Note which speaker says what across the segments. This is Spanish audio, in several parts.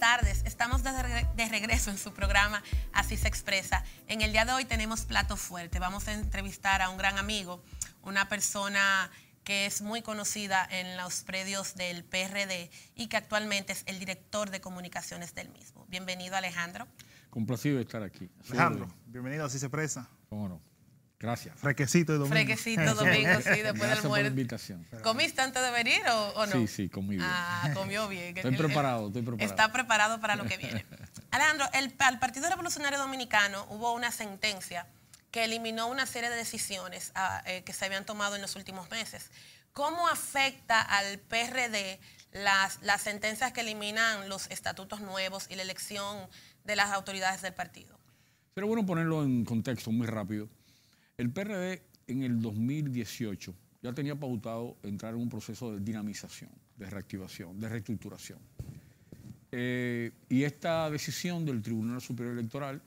Speaker 1: tardes. Estamos de regreso en su programa Así se expresa. En el día de hoy tenemos plato fuerte. Vamos a entrevistar a un gran amigo, una persona que es muy conocida en los predios del PRD y que actualmente es el director de comunicaciones del mismo. Bienvenido, Alejandro.
Speaker 2: Complacido de estar aquí.
Speaker 3: Alejandro, bienvenido a Así se expresa.
Speaker 2: ¿Cómo no? Gracias.
Speaker 3: Fresquecito de domingo.
Speaker 1: Fresquecito domingo, sí, después del
Speaker 2: Gracias por la
Speaker 1: muerto.
Speaker 2: invitación.
Speaker 1: ¿Comiste antes de venir o no?
Speaker 2: Sí, sí, comí bien.
Speaker 1: Ah, comió bien.
Speaker 2: Estoy preparado.
Speaker 1: Está preparado para lo que viene. Alejandro, al Partido Revolucionario Dominicano hubo una sentencia que eliminó una serie de decisiones que se habían tomado en los últimos meses. ¿Cómo afecta al PRD las sentencias que eliminan los estatutos nuevos y la elección de las autoridades del partido?
Speaker 2: Sería bueno ponerlo en contexto muy rápido. El PRD en el 2018 ya tenía pautado entrar en un proceso de dinamización, de reactivación, de reestructuración. Y esta decisión del Tribunal Superior Electoral,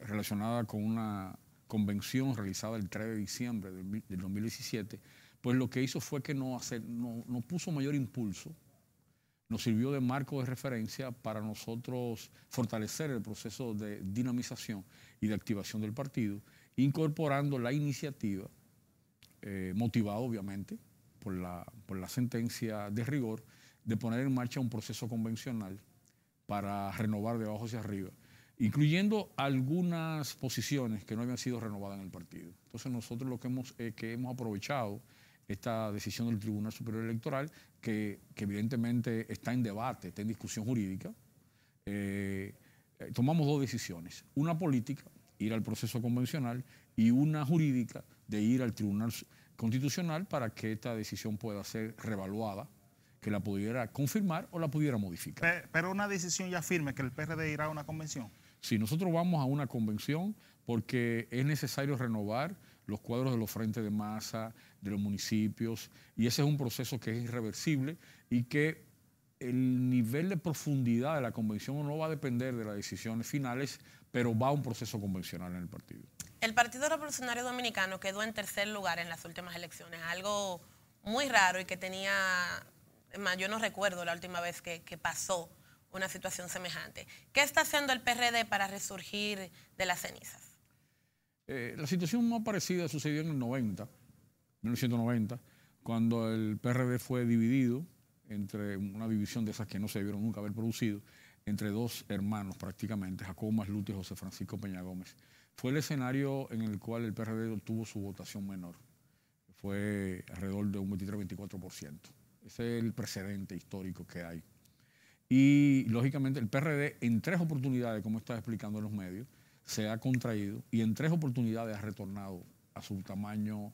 Speaker 2: relacionada con una convención realizada el 3 de diciembre del 2017, pues lo que hizo fue que no puso mayor impulso, nos sirvió de marco de referencia para nosotros fortalecer el proceso de dinamización y de activación del partido, incorporando la iniciativa, motivada obviamente por la sentencia de rigor, de poner en marcha un proceso convencional para renovar de abajo hacia arriba, incluyendo algunas posiciones que no habían sido renovadas en el partido. Entonces nosotros lo que hemos aprovechado esta decisión del Tribunal Superior Electoral, que evidentemente está en debate, está en discusión jurídica, tomamos dos decisiones, una política, ir al proceso convencional, y una jurídica, de ir al Tribunal Constitucional para que esta decisión pueda ser reevaluada, que la pudiera confirmar o la pudiera modificar.
Speaker 3: Pero una decisión ya firme, que el PRD irá a una convención.
Speaker 2: Sí, nosotros vamos a una convención porque es necesario renovar los cuadros de los frentes de masa, de los municipios, y ese es un proceso que es irreversible y que el nivel de profundidad de la convención no va a depender de las decisiones finales, pero va a un proceso convencional en el partido.
Speaker 1: El Partido Revolucionario Dominicano quedó en tercer lugar en las últimas elecciones, algo muy raro y que tenía, yo no recuerdo la última vez que pasó una situación semejante. ¿Qué está haciendo el PRD para resurgir de las cenizas?
Speaker 2: La situación más parecida sucedió en el 1990, cuando el PRD fue dividido entre una división de esas que no se debieron nunca haber producido, entre dos hermanos prácticamente, Jacobo Masluti y José Francisco Peña Gómez. Fue el escenario en el cual el PRD obtuvo su votación menor. Fue alrededor de un 23-24%. Ese es el precedente histórico que hay. Y, lógicamente, el PRD en 3 oportunidades, como está explicando en los medios, se ha contraído y en 3 oportunidades ha retornado a su tamaño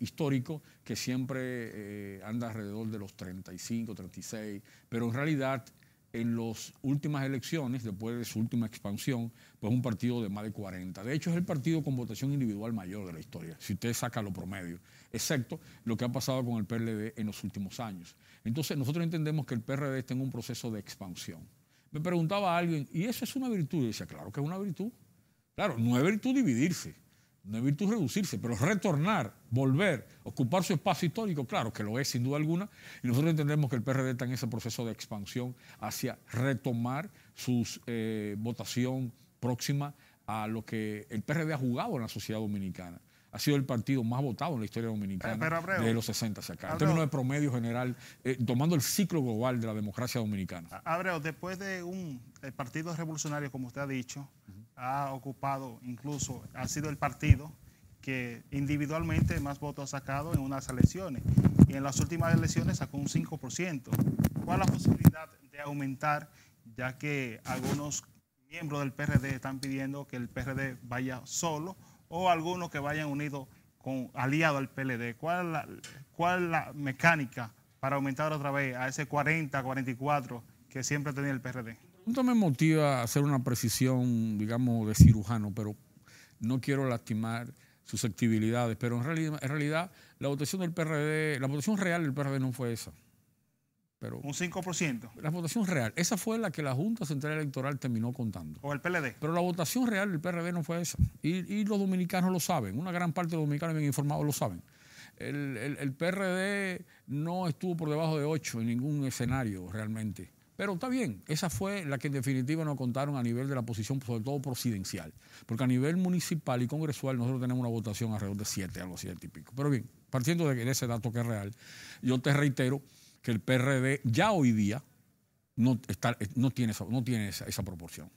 Speaker 2: histórico, que siempre anda alrededor de los 35, 36, pero en realidad en las últimas elecciones, después de su última expansión, pues un partido de más de 40. De hecho, es el partido con votación individual mayor de la historia, si usted saca los promedios, excepto lo que ha pasado con el PRD en los últimos años. Entonces, nosotros entendemos que el PRD está en un proceso de expansión. Me preguntaba a alguien, ¿y eso es una virtud? Y decía, claro que es una virtud. Claro, no es virtud dividirse, no es virtud reducirse, pero retornar, volver, ocupar su espacio histórico, claro que lo es sin duda alguna, y nosotros entendemos que el PRD está en ese proceso de expansión hacia retomar su votación próxima a lo que el PRD ha jugado en la sociedad dominicana. Ha sido el partido más votado en la historia dominicana de los 60 hacia acá, en términos de promedio general, tomando el ciclo global de la democracia dominicana.
Speaker 3: Abreu, después de el Partido Revolucionario, como usted ha dicho, ha ocupado, incluso ha sido el partido que individualmente más votos ha sacado en unas elecciones, y en las últimas elecciones sacó un 5%. ¿Cuál es la posibilidad de aumentar, ya que algunos miembros del PRD están pidiendo que el PRD vaya solo, o algunos que vayan unidos aliado al PLD? ¿Cuál es la mecánica para aumentar otra vez a ese 40, 44 que siempre tenía el PRD?
Speaker 2: Esto me motiva a hacer una precisión, digamos, de cirujano, pero no quiero lastimar susceptibilidades. Pero en realidad la votación del PRD, la votación real del PRD no fue esa. Pero
Speaker 3: un 5%.
Speaker 2: La votación real, esa fue la que la Junta Central Electoral terminó contando.
Speaker 3: ¿O el PLD?
Speaker 2: Pero la votación real del PRD no fue esa. Y los dominicanos lo saben, una gran parte de los dominicanos bien informados lo saben. El PRD no estuvo por debajo de 8 en ningún escenario realmente. Pero está bien, esa fue la que en definitiva nos contaron a nivel de la posición, sobre todo presidencial. Porque a nivel municipal y congresual nosotros tenemos una votación alrededor de 7, algo 7 y pico. Pero bien, partiendo de ese dato que es real, yo te reitero que el PRD ya hoy día no tiene esa proporción.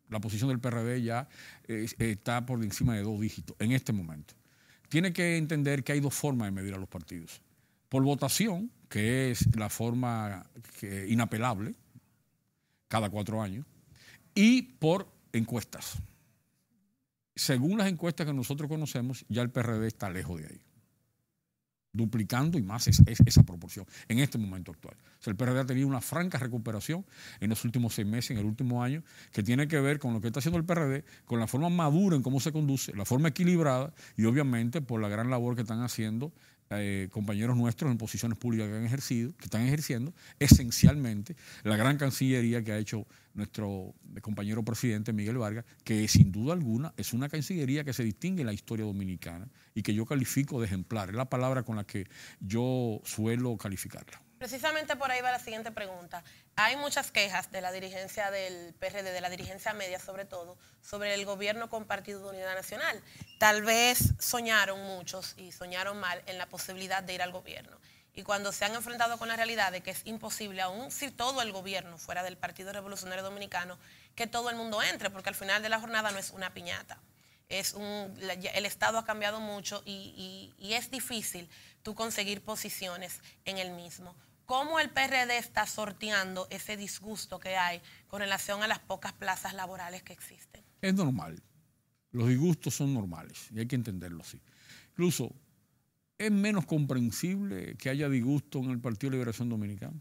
Speaker 2: La posición del PRD ya está por encima de 2 dígitos en este momento. Tiene que entender que hay 2 formas de medir a los partidos. Por votación, que es la forma inapelable, cada 4 años, y por encuestas. Según las encuestas que nosotros conocemos, ya el PRD está lejos de ahí, duplicando y más esa proporción en este momento actual. O sea, el PRD ha tenido una franca recuperación en los últimos 6 meses, en el último año, que tiene que ver con lo que está haciendo el PRD, con la forma madura en cómo se conduce, la forma equilibrada y obviamente por la gran labor que están haciendo compañeros nuestros en posiciones públicas que están ejerciendo, esencialmente la gran cancillería que ha hecho nuestro compañero presidente Miguel Vargas, que sin duda alguna es una cancillería que se distingue en la historia dominicana y que yo califico de ejemplar. Es la palabra con la que yo suelo calificarla.
Speaker 1: Precisamente por ahí va la siguiente pregunta. Hay muchas quejas de la dirigencia del PRD, de la dirigencia media sobre todo, sobre el gobierno compartido de Unidad Nacional. Tal vez soñaron muchos y soñaron mal en la posibilidad de ir al gobierno. Y cuando se han enfrentado con la realidad de que es imposible, aún si todo el gobierno fuera del Partido Revolucionario Dominicano, que todo el mundo entre, porque al final de la jornada no es una piñata. El Estado ha cambiado mucho y es difícil tú conseguir posiciones en el mismo. ¿Cómo el PRD está sorteando ese disgusto que hay con relación a las pocas plazas laborales que existen?
Speaker 2: Es normal. Los disgustos son normales y hay que entenderlo así. Incluso es menos comprensible que haya disgusto en el Partido de Liberación Dominicana.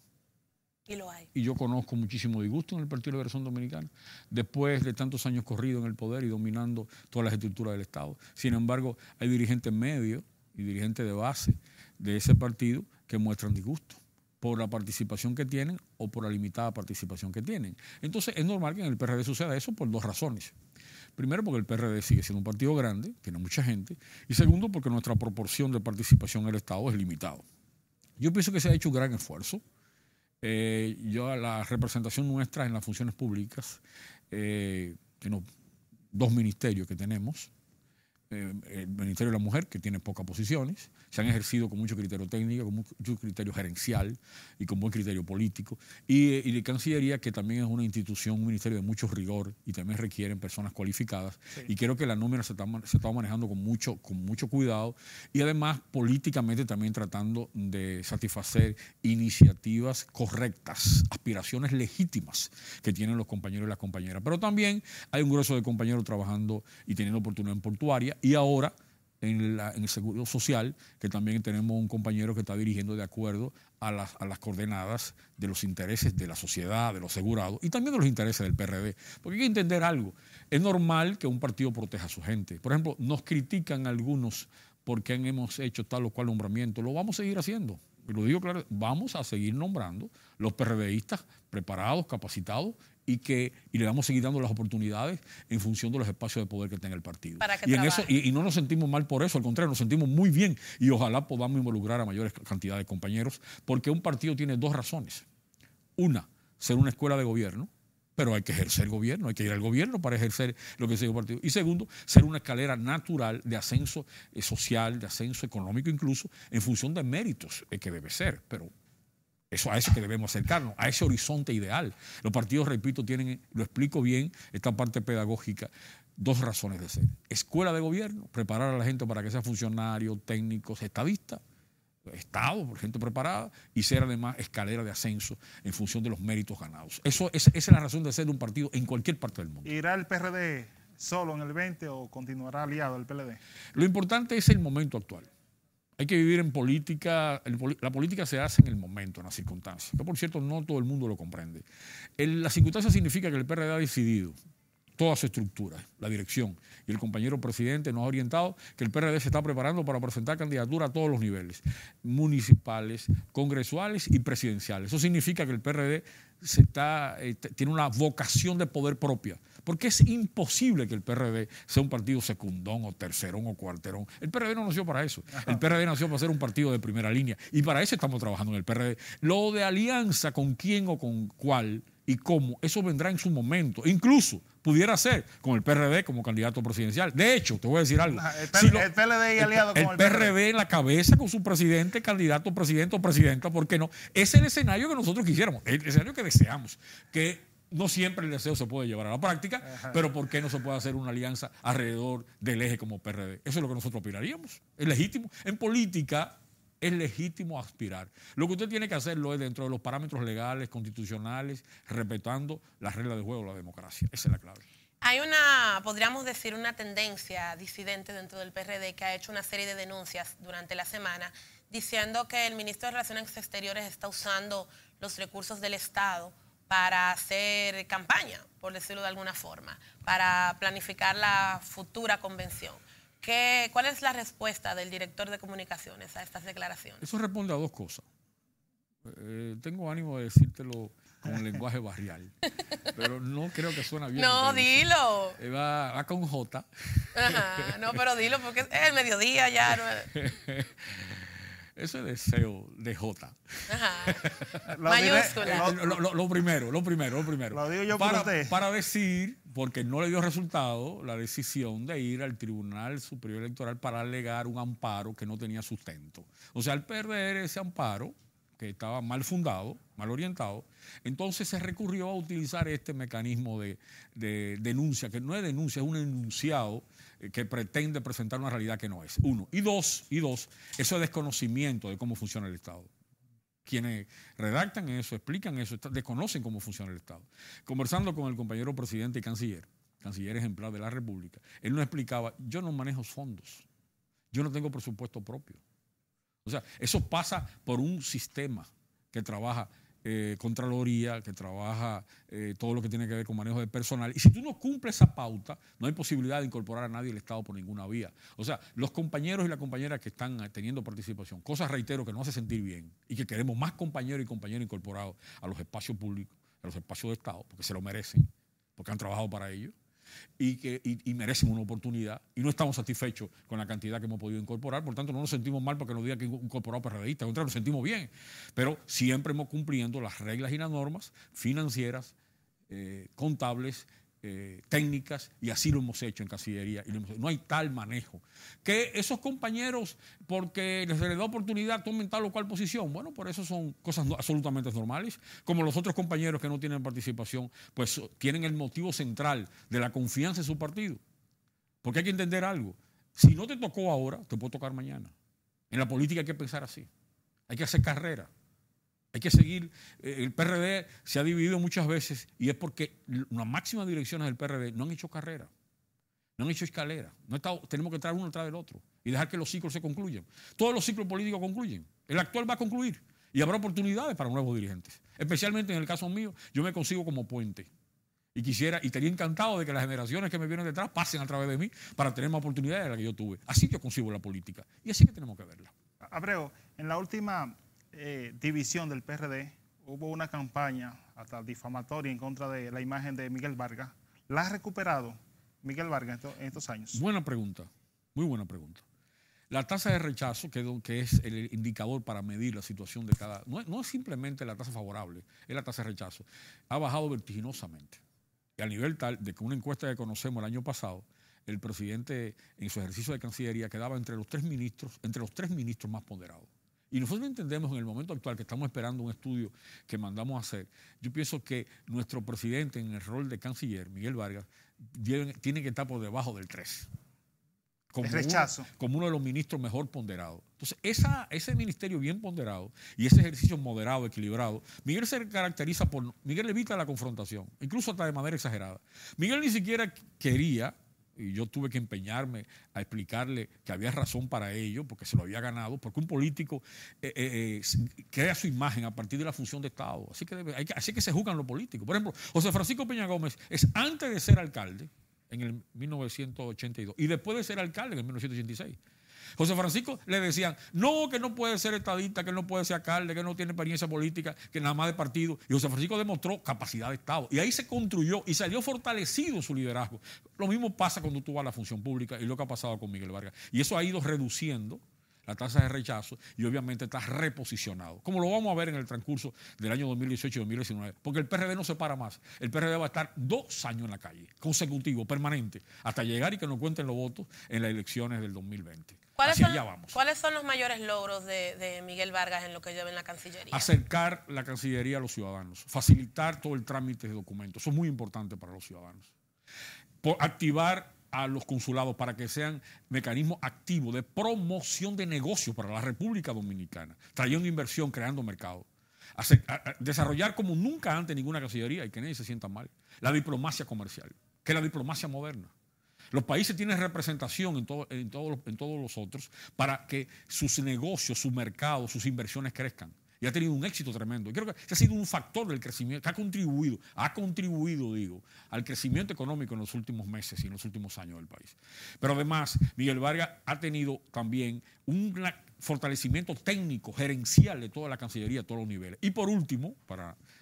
Speaker 1: Y lo hay.
Speaker 2: Y yo conozco muchísimo disgusto en el Partido de Liberación Dominicana, después de tantos años corridos en el poder y dominando todas las estructuras del Estado. Sin embargo, hay dirigentes medios y dirigentes de base de ese partido que muestran disgusto por la participación que tienen o por la limitada participación que tienen. Entonces, es normal que en el PRD suceda eso por 2 razones. Primero, porque el PRD sigue siendo un partido grande, tiene mucha gente, y segundo, porque nuestra proporción de participación en el Estado es limitada. Yo pienso que se ha hecho un gran esfuerzo. La representación nuestra en las funciones públicas, tenemos 2 ministerios que tenemos, el Ministerio de la Mujer, que tiene pocas posiciones, se han ejercido con mucho criterio técnico, con mucho criterio gerencial y con buen criterio político, y la Cancillería, que también es una institución, un ministerio de mucho rigor y también requieren personas cualificadas, sí. Y creo que la nómina se está manejando con mucho cuidado y además políticamente también tratando de satisfacer iniciativas correctas, aspiraciones legítimas que tienen los compañeros y las compañeras. Pero también hay un grueso de compañeros trabajando y teniendo oportunidad en portuaria. Y ahora en el Seguro Social, que también tenemos un compañero que está dirigiendo de acuerdo a las coordenadas de los intereses de la sociedad, de los asegurados y también de los intereses del PRD. Porque hay que entender algo. Es normal que un partido proteja a su gente. Por ejemplo, nos critican algunos porque hemos hecho tal o cual nombramiento. Lo vamos a seguir haciendo. Y lo digo claro, vamos a seguir nombrando los PRDistas preparados, capacitados y le vamos a seguir dando las oportunidades en función de los espacios de poder que tenga el partido. Y no nos sentimos mal por eso, al contrario, nos sentimos muy bien y ojalá podamos involucrar a mayores cantidades de compañeros, porque un partido tiene 2 razones. Una, ser una escuela de gobierno, pero hay que ejercer gobierno, hay que ir al gobierno para ejercer lo que es el partido. Y segundo, ser una escalera natural de ascenso social, de ascenso económico incluso, en función de méritos, que debe ser, pero a eso que debemos acercarnos, a ese horizonte ideal. Los partidos, repito, tienen, lo explico bien, esta parte pedagógica, 2 razones de ser. Escuela de gobierno, preparar a la gente para que sea funcionario, técnicos, estadistas, Estado, por gente preparada, y ser además escalera de ascenso en función de los méritos ganados. Esa es la razón de ser de un partido en cualquier parte del mundo.
Speaker 3: ¿Irá el PRD solo en el 20 o continuará aliado el PLD? Lo
Speaker 2: importante es el momento actual. Hay que vivir en política. La política se hace en el momento, en las circunstancias, que por cierto no todo el mundo lo comprende. Las circunstancias significa que el PRD ha decidido toda su estructura, la dirección y el compañero presidente nos ha orientado que el PRD se está preparando para presentar candidatura a todos los niveles, municipales, congresuales y presidenciales. Eso significa que el PRD tiene una vocación de poder propia porque es imposible que el PRD sea un partido secundón o tercerón o cuarterón. El PRD no nació para eso. El PRD nació para ser un partido de primera línea y para eso estamos trabajando en el PRD. Lo de alianza con quién o con cuál y cómo, eso vendrá en su momento. Incluso pudiera ser con el PRD como candidato presidencial. De hecho, te voy a decir algo.
Speaker 3: El PLD y aliado con el
Speaker 2: PRD en la cabeza con su presidente, candidato presidente o presidenta, ¿por qué no? Es el escenario que nosotros quisiéramos, el escenario que deseamos, que no siempre el deseo se puede llevar a la práctica, pero ¿por qué no se puede hacer una alianza alrededor del eje como PRD? Eso es lo que nosotros aspiraríamos. Es legítimo. En política es legítimo aspirar. Lo que usted tiene que hacerlo es dentro de los parámetros legales, constitucionales, respetando las reglas de juego de la democracia. Esa es la clave.
Speaker 1: Hay una, podríamos decir, una tendencia disidente dentro del PRD que ha hecho una serie de denuncias durante la semana diciendo que el ministro de Relaciones Exteriores está usando los recursos del Estado para hacer campaña, por decirlo de alguna forma, para planificar la futura convención. ¿Cuál es la respuesta del director de comunicaciones a estas declaraciones? Eso
Speaker 2: responde a dos cosas. Tengo ánimo de decírtelo con un lenguaje barrial, pero no creo que suena bien.
Speaker 1: No, dilo.
Speaker 2: Va con J.
Speaker 1: Ajá, no, pero dilo porque es el mediodía ya. No.
Speaker 2: Ese deseo de J.
Speaker 1: Ajá. Mayúscula.
Speaker 2: Lo primero.
Speaker 3: Lo digo yo
Speaker 2: para decir, porque no le dio resultado la decisión de ir al Tribunal Superior Electoral para alegar un amparo que no tenía sustento. O sea, al perder ese amparo, que estaba mal fundado, mal orientado, entonces se recurrió a utilizar este mecanismo de denuncia, que no es denuncia, es un enunciado que pretende presentar una realidad que no es. Uno. Y dos, eso es desconocimiento de cómo funciona el Estado. Quienes redactan eso, explican eso, desconocen cómo funciona el Estado. Conversando con el compañero presidente y canciller ejemplar de la República, él nos explicaba, yo no manejo fondos, yo no tengo presupuesto propio. O sea, eso pasa por un sistema que trabaja Contraloría, que trabaja todo lo que tiene que ver con manejo de personal. Y si tú no cumples esa pauta, no hay posibilidad de incorporar a nadie al Estado por ninguna vía. O sea, los compañeros y las compañeras que están teniendo participación, cosas reitero que no hace sentir bien y que queremos más compañeros y compañeras incorporados a los espacios públicos, a los espacios de Estado, porque se lo merecen, porque han trabajado para ello. Y merecen una oportunidad y no estamos satisfechos con la cantidad que hemos podido incorporar, por tanto no nos sentimos mal porque nos diga que hemos incorporado PRDistas, al contrario, nos sentimos bien, pero siempre hemos cumpliendo las reglas y las normas financieras, contables, técnicas, y así lo hemos hecho en Cancillería. No hay tal manejo. Que esos compañeros, porque les da oportunidad, tomen tal o cual posición, bueno, por eso son cosas absolutamente normales. Como los otros compañeros que no tienen participación, pues tienen el motivo central de la confianza en su partido. Porque hay que entender algo. Si no te tocó ahora, te puede tocar mañana. En la política hay que pensar así. Hay que hacer carrera. Hay que seguir. El PRD se ha dividido muchas veces y es porque las máximas direcciones del PRD no han hecho carrera, no han hecho escalera. Tenemos que traer uno detrás del otro y dejar que los ciclos se concluyan. Todos los ciclos políticos concluyen. El actual va a concluir y habrá oportunidades para nuevos dirigentes. Especialmente en el caso mío, yo me consigo como puente. Y estaría encantado de que las generaciones que me vienen detrás pasen a través de mí para tener más oportunidades de las que yo tuve. Así yo consigo la política y así que tenemos que verla.
Speaker 3: Abreu, en la última división del PRD, hubo una campaña hasta difamatoria en contra de la imagen de Miguel Vargas. ¿La ha recuperado Miguel Vargas en estos años?
Speaker 2: Buena pregunta, muy buena pregunta. La tasa de rechazo, que es el indicador para medir la situación de cada... No es simplemente la tasa favorable, es la tasa de rechazo. Ha bajado vertiginosamente. Y a nivel tal de que una encuesta que conocemos el año pasado, el presidente en su ejercicio de Cancillería quedaba entre los tres ministros más ponderados. Y nosotros entendemos en el momento actual que estamos esperando un estudio que mandamos a hacer. Yo pienso que nuestro presidente en el rol de canciller, Miguel Vargas, tiene que estar por debajo del 3. Como uno de los ministros mejor ponderados. Entonces, ese ministerio bien ponderado y ese ejercicio moderado, equilibrado, Miguel se caracteriza por... Miguel evita la confrontación, incluso hasta de manera exagerada. Miguel ni siquiera quería... Y yo tuve que empeñarme a explicarle que había razón para ello, porque se lo había ganado, porque un político crea su imagen a partir de la función de Estado. Así que se juzgan los políticos. Por ejemplo, José Francisco Peña Gómez es antes de ser alcalde, en el 1982, y después de ser alcalde, en el 1986. José Francisco le decían, no, que no puede ser estadista, que no puede ser alcalde, que no tiene experiencia política, que nada más de partido. Y José Francisco demostró capacidad de Estado. Y ahí se construyó y salió fortalecido su liderazgo. Lo mismo pasa cuando tú vas a la función pública y lo que ha pasado con Miguel Vargas. Y eso ha ido reduciendo la tasa de rechazo y obviamente está reposicionado, como lo vamos a ver en el transcurso del año 2018 y 2019, porque el PRD no se para más. El PRD va a estar 2 años en la calle, consecutivo, permanente, hasta llegar y que nos cuenten los votos en las elecciones del 2020. Hacia allá vamos.
Speaker 1: ¿Cuáles son los mayores logros de Miguel Vargas en lo que lleva en la Cancillería?
Speaker 2: Acercar la Cancillería a los ciudadanos, facilitar todo el trámite de documentos, eso es muy importante para los ciudadanos. Activar a los consulados para que sean mecanismos activos de promoción de negocios para la República Dominicana, trayendo inversión, creando mercado. Desarrollar como nunca antes ninguna cancillería y que nadie se sienta mal. La diplomacia comercial, que es la diplomacia moderna. Los países tienen representación en todos los otros para que sus negocios, sus mercados, sus inversiones crezcan. Y ha tenido un éxito tremendo. Y creo que ese ha sido un factor del crecimiento, que ha contribuido, digo, al crecimiento económico en los últimos meses y en los últimos años del país. Pero además, Miguel Vargas ha tenido también un fortalecimiento técnico, gerencial de toda la Cancillería, a todos los niveles. Y por último,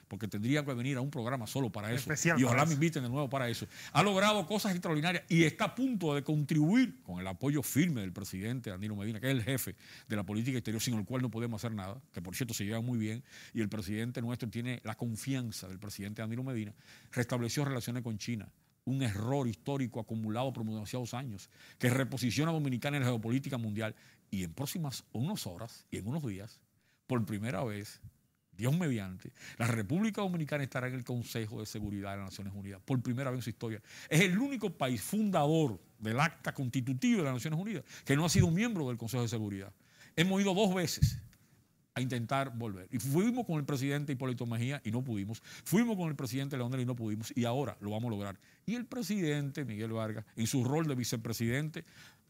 Speaker 2: porque tendría que venir a un programa solo para eso, y ojalá me inviten de nuevo para eso, ha logrado cosas extraordinarias y está a punto de contribuir con el apoyo firme del presidente Danilo Medina, que es el jefe de la política exterior, sin el cual no podemos hacer nada, que por cierto se lleva muy bien, y el presidente nuestro tiene la confianza del presidente Danilo Medina, restableció relaciones con China, un error histórico acumulado por demasiados años, que reposiciona a Dominicana en la geopolítica mundial, y en próximas unas horas y en unos días, por primera vez, Dios mediante, la República Dominicana estará en el Consejo de Seguridad de las Naciones Unidas, por primera vez en su historia. Es el único país fundador del acta constitutiva de las Naciones Unidas que no ha sido miembro del Consejo de Seguridad. Hemos ido 2 veces a intentar volver. Y fuimos con el presidente Hipólito Mejía y no pudimos. Fuimos con el presidente Leonel y no pudimos. Y ahora lo vamos a lograr. Y el presidente Miguel Vargas, en su rol de vicepresidente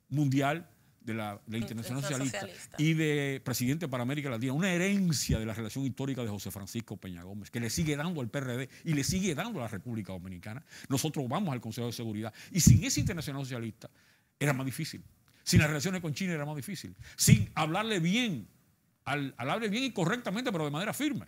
Speaker 2: mundial de la Internacional Socialista y de presidente para América Latina, una herencia de la relación histórica de José Francisco Peña Gómez, que le sigue dando al PRD y le sigue dando a la República Dominicana. Nosotros vamos al Consejo de Seguridad y sin ese Internacional Socialista era más difícil. Sin las relaciones con China era más difícil. Sin hablarle bien, hablarle bien y correctamente, pero de manera firme,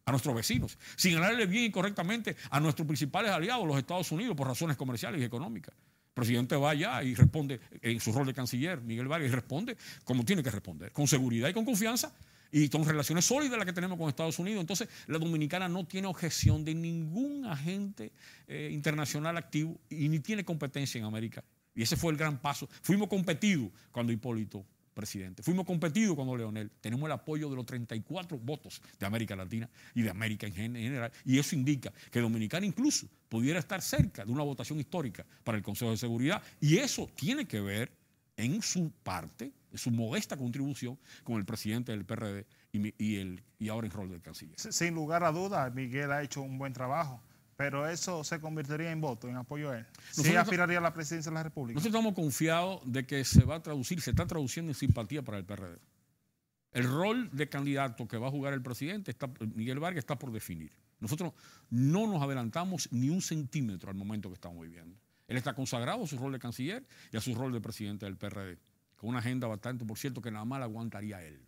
Speaker 2: a nuestros vecinos. Sin hablarle bien y correctamente a nuestros principales aliados, los Estados Unidos, por razones comerciales y económicas. El presidente va allá y responde en su rol de canciller, Miguel Vargas, y responde como tiene que responder, con seguridad y con confianza y con relaciones sólidas las que tenemos con Estados Unidos. Entonces, la dominicana no tiene objeción de ningún agente internacional activo y ni tiene competencia en América. Y ese fue el gran paso. Fuimos competidos cuando Hipólito presidente. Fuimos competidos cuando Leonel. Tenemos el apoyo de los 34 votos de América Latina y de América en general. Y eso indica que Dominicana incluso pudiera estar cerca de una votación histórica para el Consejo de Seguridad. Y eso tiene que ver en su parte, en su modesta contribución con el presidente del PRD y ahora en rol del canciller.
Speaker 3: Sin lugar a dudas, Miguel ha hecho un buen trabajo. Pero eso se convertiría en voto, en apoyo a él. ¿Sí aspiraría a la presidencia de la República?
Speaker 2: Nosotros estamos confiados de que se va a traducir, se está traduciendo en simpatía para el PRD. El rol de candidato que va a jugar el presidente, Miguel Vargas, está por definir. Nosotros no nos adelantamos ni un centímetro al momento que estamos viviendo. Él está consagrado a su rol de canciller y a su rol de presidente del PRD, con una agenda bastante, por cierto, que nada más la aguantaría él,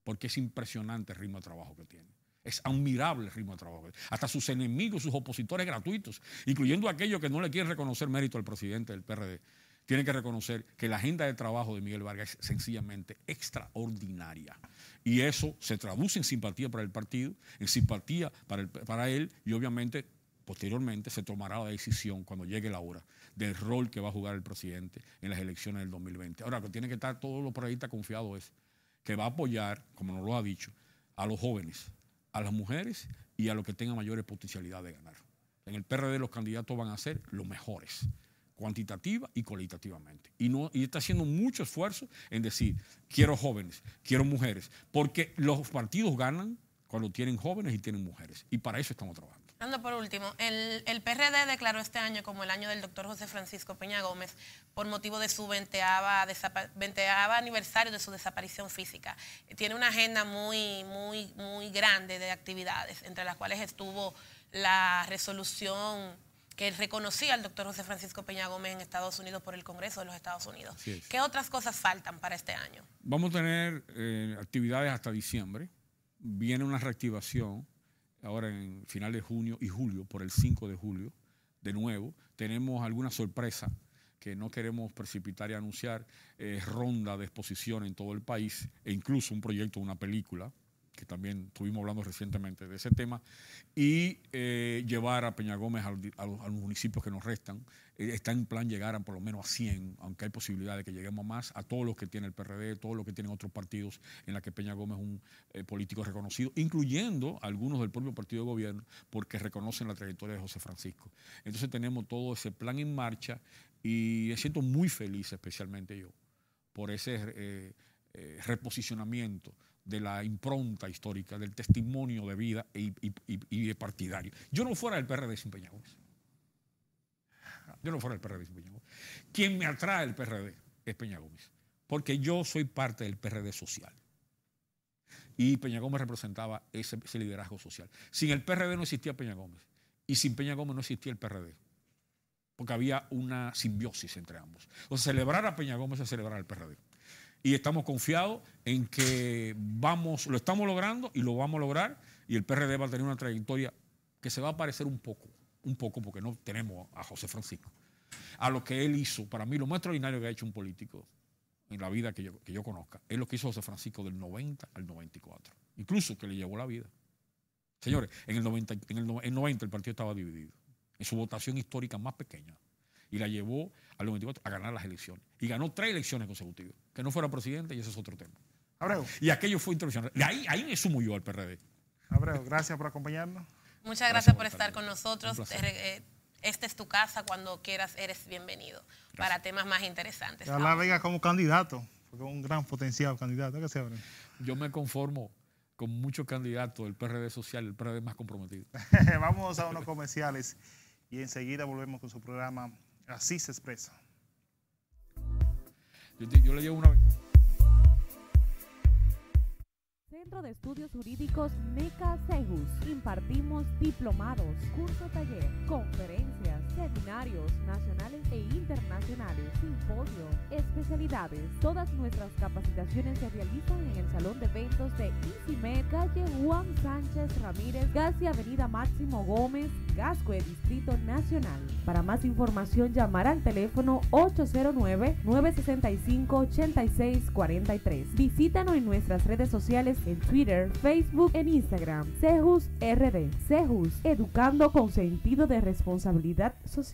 Speaker 2: porque es impresionante el ritmo de trabajo que tiene. Es admirable el ritmo de trabajo. Hasta sus enemigos, sus opositores gratuitos, incluyendo aquellos que no le quieren reconocer mérito al presidente del PRD, tienen que reconocer que la agenda de trabajo de Miguel Vargas es sencillamente extraordinaria. Y eso se traduce en simpatía para el partido, en simpatía para él y obviamente posteriormente se tomará la decisión cuando llegue la hora del rol que va a jugar el presidente en las elecciones del 2020. Ahora, que tiene que estar todos los periodistas confiados es que va a apoyar, como nos lo ha dicho, a los jóvenes, a las mujeres y a los que tengan mayores potencialidades de ganar. En el PRD los candidatos van a ser los mejores, cuantitativa y cualitativamente. Y está haciendo mucho esfuerzo en decir, quiero jóvenes, quiero mujeres, porque los partidos ganan cuando tienen jóvenes y tienen mujeres. Y para eso estamos trabajando.
Speaker 1: Por último, el PRD declaró este año como el año del doctor José Francisco Peña Gómez por motivo de su 20º aniversario de su desaparición física. Tiene una agenda muy grande de actividades, entre las cuales estuvo la resolución que reconocía al doctor José Francisco Peña Gómez en Estados Unidos por el Congreso de los Estados Unidos. ¿Qué otras cosas faltan para este año?
Speaker 2: Vamos a tener actividades hasta diciembre. Viene una reactivación ahora en final de junio y julio, por el 5 de julio, de nuevo. Tenemos alguna sorpresa que no queremos precipitar y anunciar, ronda de exposición en todo el país, e incluso un proyecto de una película, que también estuvimos hablando recientemente de ese tema, y llevar a Peña Gómez a los municipios que nos restan. Está en plan llegar a por lo menos a 100, aunque hay posibilidad de que lleguemos a más, a todos los que tiene el PRD, todos los que tienen otros partidos en la que Peña Gómez es un político reconocido, incluyendo algunos del propio partido de gobierno, porque reconocen la trayectoria de José Francisco. Entonces tenemos todo ese plan en marcha y me siento muy feliz, especialmente yo, por ese reposicionamiento de la impronta histórica, del testimonio de vida y de partidario. Yo no fuera del PRD sin Peña Gómez. Yo no fuera del PRD sin Peña Gómez. Quien me atrae el PRD es Peña Gómez, porque yo soy parte del PRD social. Y Peña Gómez representaba ese liderazgo social. Sin el PRD no existía Peña Gómez, y sin Peña Gómez no existía el PRD, porque había una simbiosis entre ambos. O sea, celebrar a Peña Gómez es celebrar al PRD. Y estamos confiados en que lo estamos logrando y lo vamos a lograr, y el PRD va a tener una trayectoria que se va a parecer un poco, porque no tenemos a José Francisco, a lo que él hizo. Para mí lo más extraordinario que ha hecho un político en la vida que yo conozca es lo que hizo José Francisco del 90 al 94, incluso que le llevó la vida. Señores, en el 90 el partido estaba dividido, en su votación histórica más pequeña, y la llevó al 94 a ganar las elecciones. Y ganó 3 elecciones consecutivas. Que no fuera presidente, y ese es otro tema.
Speaker 3: Abreu.
Speaker 2: Y aquello fue internacional. Y ahí me sumo yo al PRD.
Speaker 3: Abreu, gracias por acompañarnos.
Speaker 1: Muchas gracias por estar con nosotros. Esta es tu casa. Cuando quieras, eres bienvenido. Gracias. Para temas más interesantes.
Speaker 3: Ojalá venga como candidato, porque es un gran potencial candidato. ¿Qué se abre?
Speaker 2: Yo me conformo con muchos candidatos del PRD social, el PRD más comprometido.
Speaker 3: Vamos a unos comerciales y enseguida volvemos con su programa Así se expresa.
Speaker 2: Yo le llevo una vez.
Speaker 4: Centro de Estudios Jurídicos MECA CEJUS. Impartimos diplomados, curso taller, conferencias, seminarios nacionales e internacionales, simposio, especialidades. Todas nuestras capacitaciones se realizan en el Salón de Eventos de ICIMED, calle Juan Sánchez Ramírez, casi Avenida Máximo Gómez, Gascue, Distrito Nacional. Para más información, llamar al teléfono 809-965-8643. Visítanos en nuestras redes sociales en Twitter, Facebook, en Instagram. CEJUS RD. CEJUS, educando con sentido de responsabilidad social.